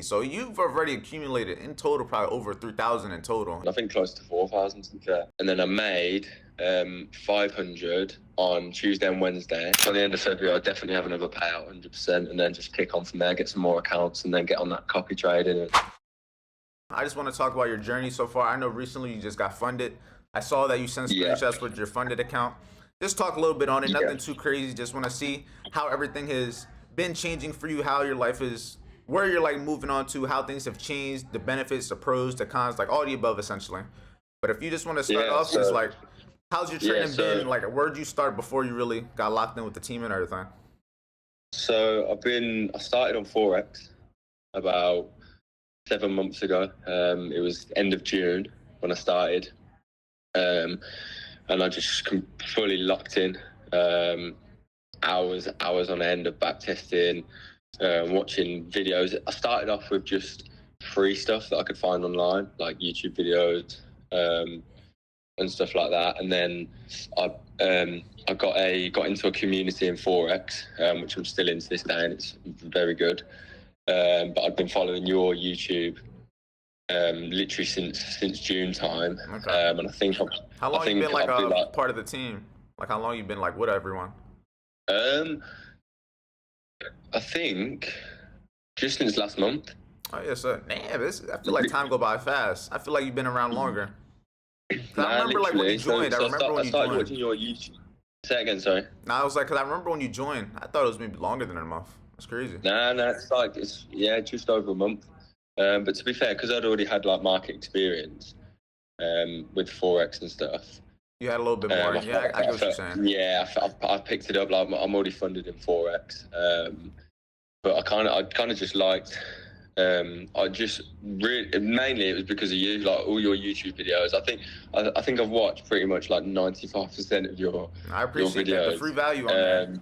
So you've already accumulated in total probably over 3,000 in total. I think close to 4,000 to be fair. And then I made 500 on Tuesday and Wednesday. So at the end of February, I'll definitely have another payout, 100%, and then just kick on from there, get some more accounts, and then get on that copy trading. I just want to talk about your journey so far. I know recently you just got funded. I saw that you sent screenshots with your funded account. Just talk a little bit on it. Nothing too crazy. Just want to see how everything has been changing for you, how your life is, where you're like moving on to, how things have changed, the benefits, the pros, the cons, like all the above essentially. But if you just want to start off, just like, how's your training been? Like, where'd you start before you really got locked in with the team and everything? So I started on Forex about 7 months ago. It was end of June when I started. And I just fully locked in, hours on end of back testing, watching videos. I started off with just free stuff that I could find online, like YouTube videos and stuff like that. And then I got into a community in Forex, which I'm still in to this day, and it's very good. But I've been following your YouTube literally since June time. Okay. And I think how long you been like part of the team? Like how long you been like with everyone? I think just since last month. Oh yeah, so damn, I feel like time go by fast. I feel like you've been around longer. I remember like when you joined. I started watching your YouTube. Say it again, sorry. No, I was like, cause I remember when you joined. I thought it was maybe longer than a month. That's crazy. No, it's just over a month. But to be fair, because I'd already had like market experience with Forex and stuff. You had a little bit more. I get what you're saying. Yeah, I picked it up. Like I'm already funded in Forex, but I kind of just liked. I just really mainly it was because of you, like all your YouTube videos. I think I've watched pretty much like 95% of your. I appreciate your videos. That. The free value on there.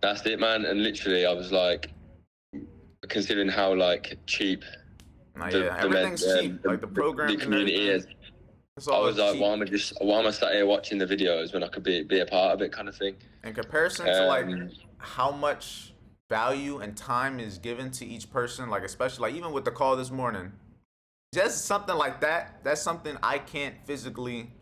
That's it, man. And literally, I was like, considering how like cheap. Everything's cheap. Like the program, the community is. I was like, why am I sat here watching the videos when I could be a part of it, kind of thing. In comparison to like how much value and time is given to each person, like especially like even with the call this morning, just something like that. That's something I can't physically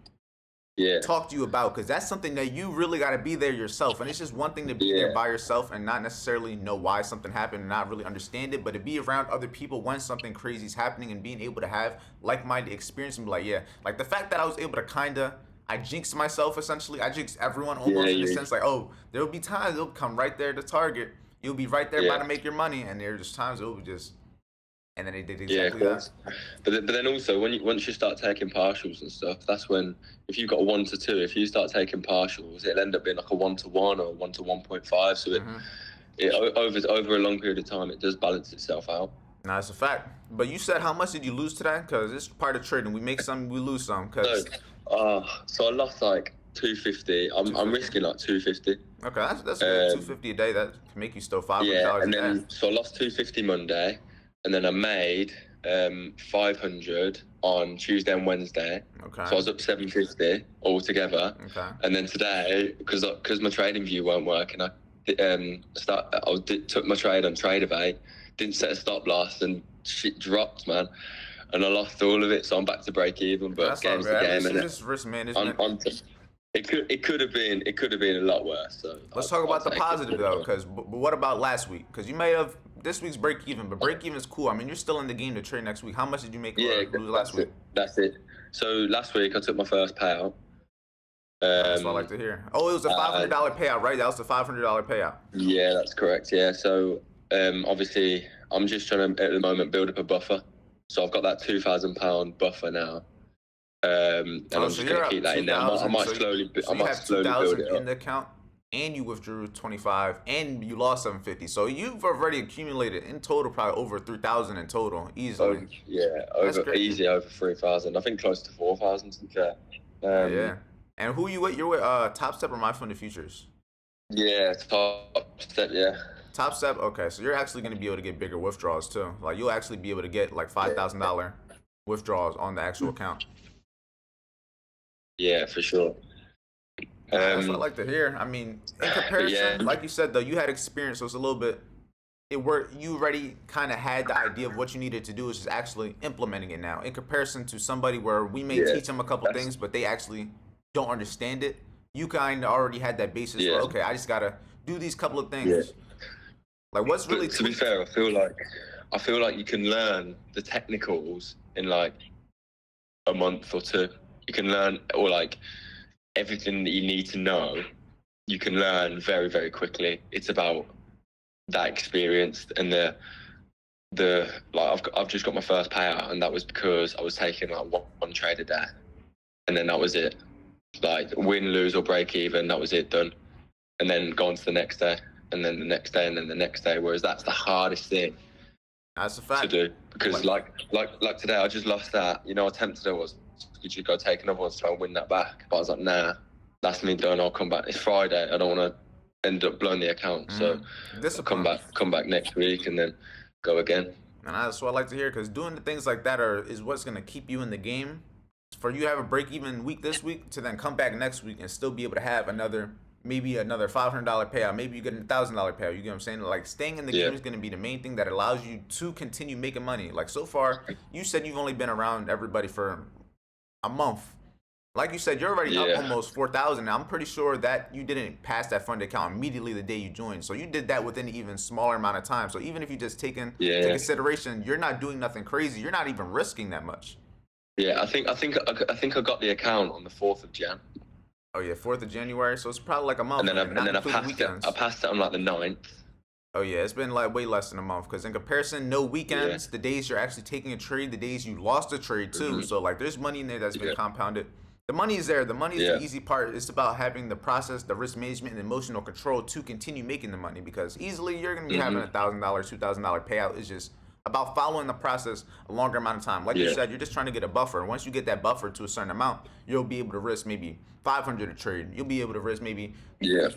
talk to you about, because that's something that you really got to be there yourself. And it's just one thing to be there by yourself and not necessarily know why something happened and not really understand it, but to be around other people when something crazy is happening and being able to have like-minded experience and be like, like the fact that I was able to I jinxed myself essentially. I jinxed everyone almost in the sense like, oh, there will be times it'll come right there to target. You'll be right there about to make your money, and there's just times it will be just. And then they did exactly that. But then also, once you start taking partials and stuff, that's when, if you've got a 1 to 2, if you start taking partials, it'll end up being like a 1 to 1 or a 1 to 1.5. So over a long period of time, it does balance itself out. Nah, it's a fact. But you said, how much did you lose today? Because it's part of trading. We make some, we lose some. So I lost like 250. I'm risking like 250. Okay, that's good. 250 a day. That can make you still $500 and then so I lost 250 Monday. And then I made 500 on Tuesday and Wednesday. Okay. So I was up 750 altogether. Okay. And then today, because my trading view weren't working, I took my trade on Tradeovate, didn't set a stop loss, and shit dropped, man. And I lost all of it, so I'm back to break even. But that's game's the game, and it's risk management. It could have been a lot worse. So let's talk about the positive though, because what about last week? Because you may have this week's break even, but break even is cool. I mean, you're still in the game to trade next week. How much did you make last week? That's it. So last week I took my first payout. That's what I like to hear. Oh, it was a $500 payout, right? That was the $500 payout. Yeah, that's correct. Yeah. So obviously I'm just trying to at the moment build up a buffer. So I've got that £2,000 buffer now. And I'm just going to keep that in there. I might slowly build it up. In the account, and you withdrew 25, and you lost 750. So you've already accumulated in total probably over 3,000 in total, easily. Easy over 3,000. I think close to 4,000 to be fair. And who you with? You're with Top Step or My Funded Futures? Yeah, Top Step. Yeah. Top Step. Okay, so you're actually going to be able to get bigger withdrawals too. Like you'll actually be able to get like $5,000 withdrawals on the actual account. Yeah, for sure. That's what I like to hear. I mean, in comparison, like you said, though, you had experience, so it's a little bit you already kind of had the idea of what you needed to do. Is just actually implementing it now. In comparison to somebody where we may Yeah, teach them a couple that's things, but they actually don't understand it. You kind of already had that basis yeah, where, okay, I just gotta do these couple of yeah. things. Like what's really But to be tweaked? fair, I feel like you can learn the technicals in like a month or two. You can learn, or like everything that you need to know, you can learn very, very quickly. It's about that experience and the like. I've just got my first payout, and that was because I was taking like one trade a day, and then that was it. Like win, lose, or break even. That was it, done. And then go on to the next day, and then the next day, and then the next day. Whereas that's the hardest thing That's a to fact. do, because Like, like today I just lost that. You know, I tempted it was, could you go take another one to try and win that back? But I was like, nah, that's me done. I'll come back. It's Friday. I don't want to end up blowing the account. So I'll discipline. come back next week and then go again. And that's what I like to hear because doing the things like that is what's gonna keep you in the game. For you to have a break even week this week to then come back next week and still be able to have maybe another $500 payout. Maybe you get $1,000 payout. You get what I'm saying? Like staying in the Yeah, game is gonna be the main thing that allows you to continue making money. Like so far, you said you've only been around everybody for a month. Like you said, you're already up yeah, almost 4,000. Now I'm pretty sure that you didn't pass that funded account immediately the day you joined. So you did that within an even smaller amount of time. So even if you just take into yeah, consideration, you're not doing nothing crazy. You're not even risking that much. yeah. I think I got the account on the 4th of Jan, Oh yeah, 4th of January. So it's probably like a month, and then not I including passed it. I weekends. passed it on like the 9th. Oh yeah, it's been like way less than a month because in comparison, no Yeah, weekends, the days you're actually taking a trade, the days you lost a trade too. hmm, So like there's money in there that's been yeah, compounded. The money is there. The money is the yeah, easy part. It's about having the process, the risk management, and emotional control to continue making the money because easily you're gonna be having hmm, $1,000, $2,000 payout. It's just about following the process a longer amount of time. Like you yeah, said, you're just trying to get a buffer. Once you get that buffer to a certain amount, you'll be able to risk maybe 500 a trade. You'll be able to risk maybe yeah,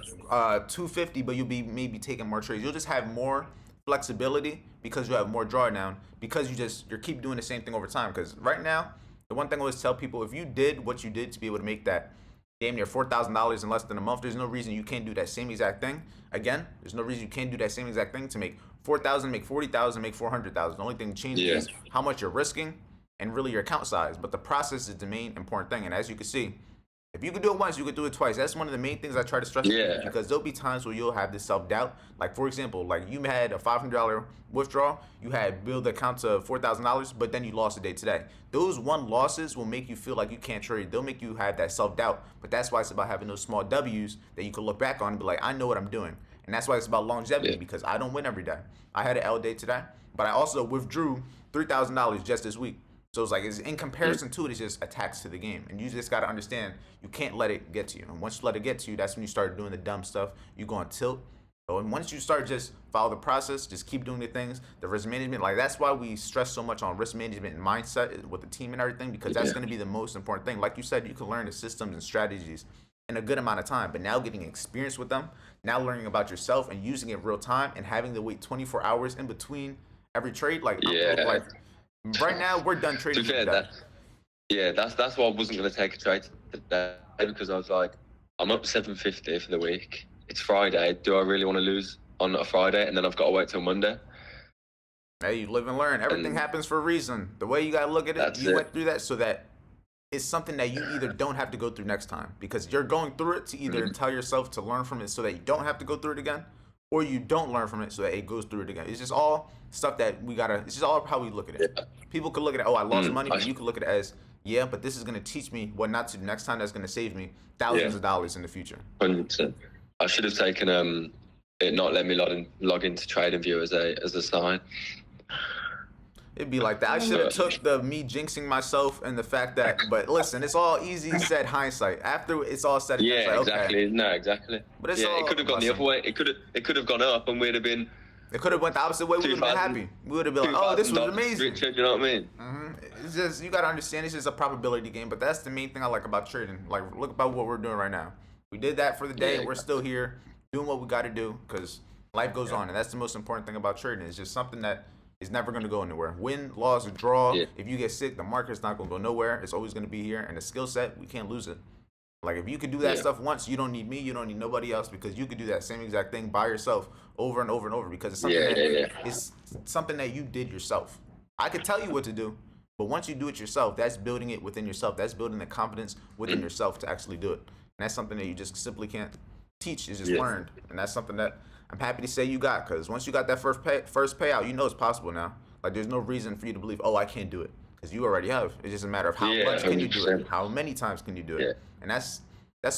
250, but you'll be maybe taking more trades. You'll just have more flexibility because you have more drawdown because you're keep doing the same thing over time. Because right now, the one thing I always tell people, if you did what you did to be able to make that damn near $4,000 in less than a month, there's no reason you can't do that same exact thing again. There's no reason you can't do that same exact thing to make 4,000, make 40,000, make 400,000. The only thing changed yeah, is how much you're risking and really your account size. But the process is the main important thing. And as you can see, if you could do it once, you could do it twice. That's one of the main things I try to stress to people yeah, because there'll be times where you'll have this self doubt. Like for example, like you had a $500 withdrawal, you had build the account to $4,000, but then you lost a day today. Those one losses will make you feel like you can't trade. They'll make you have that self doubt. But that's why it's about having those small W's that you can look back on and be like, I know what I'm doing. And that's why it's about longevity yeah, because I don't win every day. I had an L day today, but I also withdrew $3,000 just this week. So it's like, it's in mm, comparison to it, it's just a tax to the game. And you just got to understand, you can't let it get to you. And once you let it get to you, that's when you start doing the dumb stuff. You go on tilt. So and once you start just follow the process, just keep doing the things, the risk management, like that's why we stress so much on risk management and mindset with the team and everything, because that's yeah, going to be the most important thing. Like you said, you can learn the systems and strategies in a good amount of time, but now getting experience with them, now learning about yourself and using it real time and having to wait 24 hours in between every trade, like yeah. right now we're done To trading be for the fair, day. that's why I wasn't going to take a trade today, because I was like, I'm up 750 for the week. It's Friday. Do I really want to lose on a Friday? And then I've got to wait till Monday. Hey, you live and learn. Everything And happens for a reason. The way you gotta look at it, that's you it. went through that so that it's something that you either don't have to go through next time because you're going through it to either Mhm. tell yourself to learn from it so that you don't have to go through it again, or you don't learn from it so that it goes through it again. It's just all stuff that we gotta. It's just all how we look at it. Yeah. People could look at it, oh, I lost money, I but you could look at it as, yeah, but this is gonna teach me what not to do next time. That's gonna save me thousands yeah, of dollars in the future. 100%. I should have taken it not let me log into TradingView as a sign. It'd be like that. I should have But took the me jinxing myself and the fact that, but listen, it's all easy said hindsight. After it's all said and done, it's yeah, like, okay, exactly. No, exactly. but it's Yeah, it all could a have gone the other lesson. way. It could have gone up, and we'd have been It could have went the opposite way. We would have been 2,000 happy. We would have been like, oh, this was $2,000 amazing. richer. Do you know what I mean? It's just you gotta understand. It's just a probability game. But that's the main thing I like about trading. Like, look about what we're doing right now. We did that for the day. Yeah, We're still here doing what we got to do because life goes on, and that's the most important thing about trading. It's just something that is never going to go anywhere. Win, loss, or draw. yeah, If you get sick, the market's not going to go nowhere. It's always going to be here, and the skill set, we can't lose it. Like if you could do that stuff once, you don't need me, you don't need nobody else, because you could do that same exact thing by yourself over and over and over, because it's something it's something that you did yourself. I could tell you what to do, but once you do it yourself, that's building it within yourself. That's building the confidence within yourself to actually do it. And that's something that you just simply can't teach. It's just learned. And that's something that I'm happy to say you got, because once you got that first payout, you know it's possible now. Like there's no reason for you to believe, oh, I can't do it, because you already have. It's just a matter of how much can you do it, how many times can you do it, and that's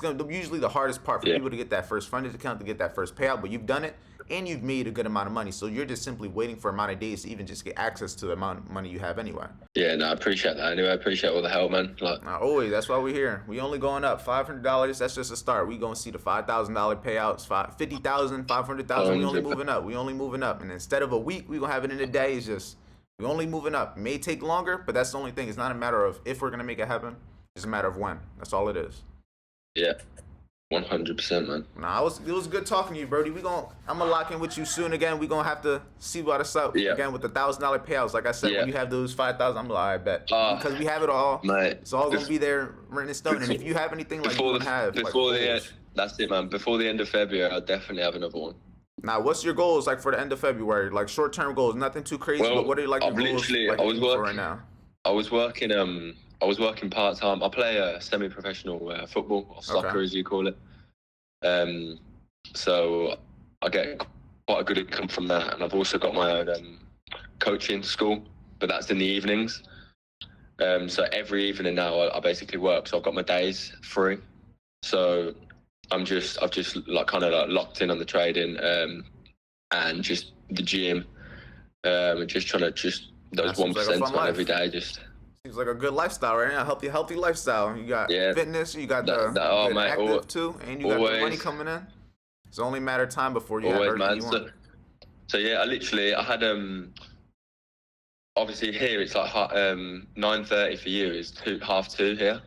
gonna be usually the hardest part for people to get that first funded account, to get that first payout. But you've done it, and you've made a good amount of money, so you're just simply waiting for amount of days to even just get access to the amount of money you have anyway. Yeah, no, I appreciate that. Anyway, I appreciate all the help, man. Like, always, that's why we're here. We only going up $500. That's just a start. We gonna see the $5,000 payouts, $50,000, $500,000. We only moving up. We only moving up. And instead of a week, we gonna have it in a day. It's just we only moving up. It may take longer, but that's the only thing. It's not a matter of if we're gonna make it happen. It's a matter of when. That's all it is. Yeah. 100%, man. Nah, it was good talking to you, Brody. I'm gonna lock in with you soon again. We gonna have to see what it's up again with the $1,000 payouts. Like I said, when you have those 5,000, I'm like, I bet because we have it all. Mate, it's all gonna be there written in stone. And if you have anything like you have, before the end, that's it, man. Before the end of February, I'll definitely have another one. Now, what's your goals like for the end of February? Like short-term goals, nothing too crazy. But what are like your goals like I was working right now? I was working part-time. I play semi-professional football, or soccer as you call it. So I get quite a good income from that, and I've also got my own coaching school, but that's in the evenings. So every evening now I basically work. So I've got my days free. So I've just like kind of like locked in on the trading and just the gym, and just trying to those 1% like every day. Just seems like a good lifestyle right now. Healthy lifestyle. You got fitness, you got active too, and you got the money coming in. It's only a matter of time before you have everything you want. So yeah, I had obviously here it's like 9:30 for you is 2:30 here,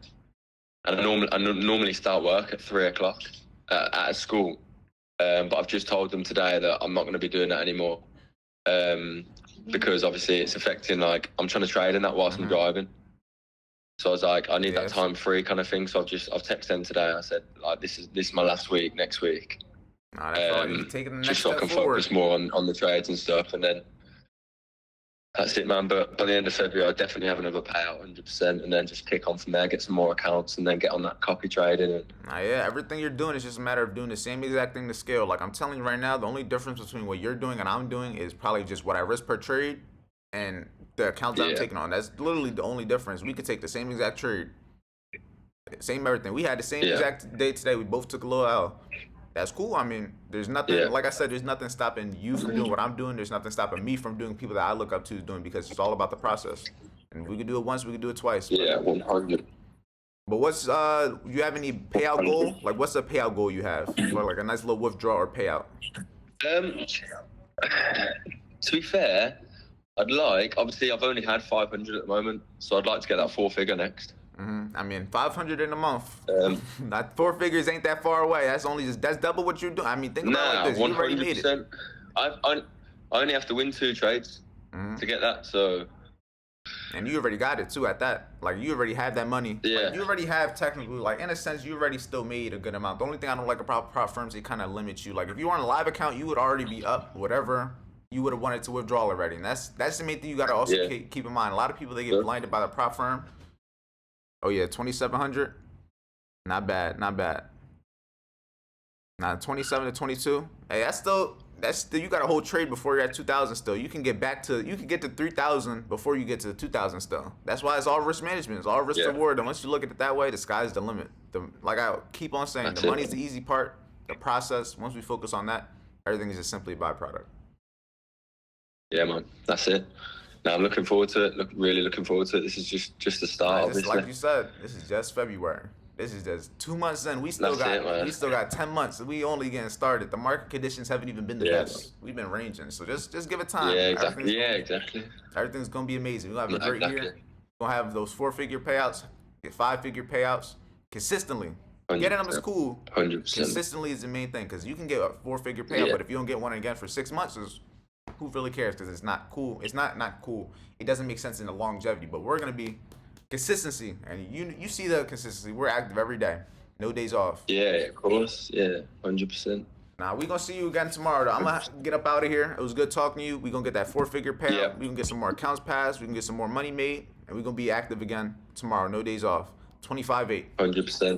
and I normally start work at 3:00 at a school, but I've just told them today that I'm not going to be doing that anymore. Because obviously it's affecting, like, I'm trying to trade in that whilst I'm driving. So I was like, I need that time free kind of thing. So I've texted them today. I said, like, this is my last week, next week. Nah, that's all you're taking the next just so I can focus more on the trades and stuff. And then that's it, man. But by the end of February, I'll definitely have another payout, 100%, and then just kick on from there, get some more accounts, and then get on that copy trading. And everything you're doing is just a matter of doing the same exact thing to scale. Like I'm telling you right now, the only difference between what you're doing and I'm doing is probably just what I risk per trade and the accounts I'm taking on. That's literally the only difference. We could take the same exact trade, same everything. We had the same exact day today. We both took a little L. That's cool. I mean, there's nothing, like I said, there's nothing stopping you from doing what I'm doing. There's nothing stopping me from doing people that I look up to doing, because it's all about the process. And we could do it once, we could do it twice. Yeah, 100. But what's, you have any payout goal? Like, what's the payout goal you have for like a nice little withdrawal or payout? To be fair, obviously I've only had 500 at the moment, so I'd like to get that 4-figure next. I mean, 500 in a month. Not 4 figures ain't that far away. That's double what you're doing. I mean, think about it like this. You already made it. I only have to win 2 trades to get that. So. And you already got it too at that. Like you already have that money. Yeah. Like, you already have technically, like in a sense, you already still made a good amount. The only thing I don't like about prop firms, it kind of limits you. Like if you were on a live account, you would already be up whatever you would have wanted to withdraw already. And that's the main thing you got to also keep in mind. A lot of people, they get blinded by the prop firm. Oh yeah, 2,700. Not bad. Nah, 27 to 22. Hey, that's still you got a whole trade before you're at 2,000 still. You can get to 3,000 before you get to 2,000 still. That's why it's all risk management. It's all risk reward. And once you look at it that way, the sky's the limit. Like I keep on saying, the money's the easy part. The process, once we focus on that, everything is just simply a byproduct. Yeah, man. That's it. Now I'm looking forward to it. Really looking forward to it. This is just the start. Obviously, like you said, this is just February. This is just 2 months in. We still got 10 months. We only getting started. The market conditions haven't even been the best. We've been ranging. So just give it time. Yeah, exactly. Everything's gonna be amazing. We'll have a great year. We're gonna have those 4-figure payouts, get 5-figure payouts consistently. 100%. Getting them is cool. 100%. Consistently is the main thing, because you can get a 4-figure payout, but if you don't get one again for 6 months, who really cares? Because it's not cool. It's not cool. It doesn't make sense in the longevity. But we're gonna be consistency, and you see the consistency. We're active every day. No days off. Yeah, of course. Yeah, 100%. Nah, we gonna see you again tomorrow. Though. I'm gonna get up out of here. It was good talking to you. We gonna get that 4-figure payout. Yeah. We gonna get some more accounts passed. We can get some more money made, and we gonna be active again tomorrow. No days off. 25/8. 100%.